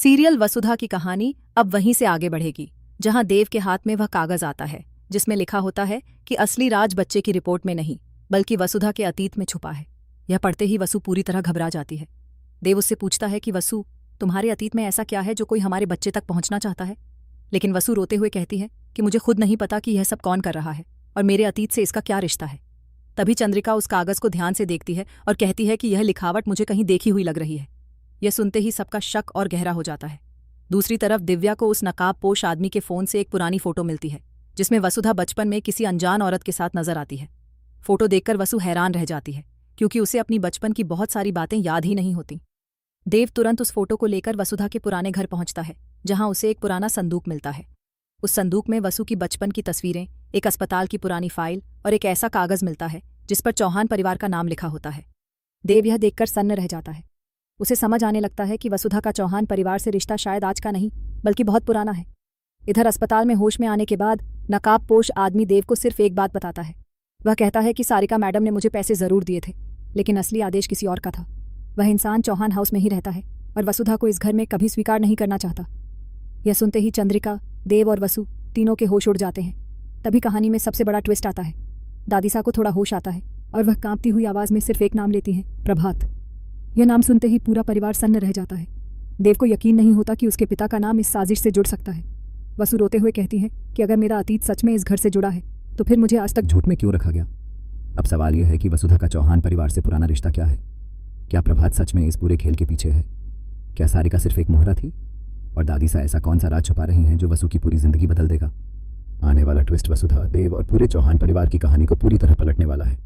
Serial वसुधा की कहानी अब वहीं से आगे बढ़ेगी, जहां देव के हाथ में वह कागज आता है जिसमें लिखा होता है कि असली राज बच्चे की रिपोर्ट में नहीं बल्कि वसुधा के अतीत में छुपा है। यह पढ़ते ही वसु पूरी तरह घबरा जाती है। देव उससे पूछता है कि वसु, तुम्हारे अतीत में ऐसा क्या है जो कोई हमारे बच्चे तक पहुंचना चाहता है। लेकिन वसु रोते हुए कहती है कि मुझे खुद नहीं पता कि यह सब कौन कर रहा है और मेरे अतीत से इसका क्या रिश्ता है। तभी चंद्रिका उस कागज को ध्यान से देखती है और कहती है कि यह लिखावट मुझे कहीं देखी हुई लग रही है। यह सुनते ही सबका शक और गहरा हो जाता है। दूसरी तरफ दिव्या को उस नकाबपोश आदमी के फोन से एक पुरानी फोटो मिलती है जिसमें वसुधा बचपन में किसी अनजान औरत के साथ नजर आती है। फोटो देखकर वसु हैरान रह जाती है क्योंकि उसे अपनी बचपन की बहुत सारी बातें याद ही नहीं होती। देव तुरंत उस फोटो को लेकर वसुधा के पुराने घर पहुंचता है, जहां उसे एक पुराना संदूक मिलता है। उस संदूक में वसु की बचपन की तस्वीरें, एक अस्पताल की पुरानी फाइल और एक ऐसा कागज मिलता है जिस पर चौहान परिवार का नाम लिखा होता है। देव यह देखकर सन्न रह जाता है। उसे समझ आने लगता है कि वसुधा का चौहान परिवार से रिश्ता शायद आज का नहीं बल्कि बहुत पुराना है। इधर अस्पताल में होश में आने के बाद नकाबपोश आदमी देव को सिर्फ एक बात बताता है। वह कहता है कि सारिका मैडम ने मुझे पैसे जरूर दिए थे, लेकिन असली आदेश किसी और का था। वह इंसान चौहान हाउस में ही रहता है और वसुधा को इस घर में कभी स्वीकार नहीं करना चाहता। यह सुनते ही चंद्रिका, देव और वसु तीनों के होश उड़ जाते हैं। तभी कहानी में सबसे बड़ा ट्विस्ट आता है। दादीसा को थोड़ा होश आता है और वह कांपती हुई आवाज में सिर्फ एक नाम लेती है, प्रभात। यह नाम सुनते ही पूरा परिवार सन्न रह जाता है। देव को यकीन नहीं होता कि उसके पिता का नाम इस साजिश से जुड़ सकता है। वसु रोते हुए कहती है कि अगर मेरा अतीत सच में इस घर से जुड़ा है तो फिर मुझे आज तक झूठ में क्यों रखा गया। अब सवाल यह है कि वसुधा का चौहान परिवार से पुराना रिश्ता क्या है। क्या प्रभात सच में इस पूरे खेल के पीछे है? क्या सारिका सिर्फ एक मोहरा थी और दादीसा ऐसा कौन सा राज छुपा रही हैं जो वसु की पूरी जिंदगी बदल देगा? आने वाला ट्विस्ट वसुधा, देव और पूरे चौहान परिवार की कहानी को पूरी तरह पलटने वाला है।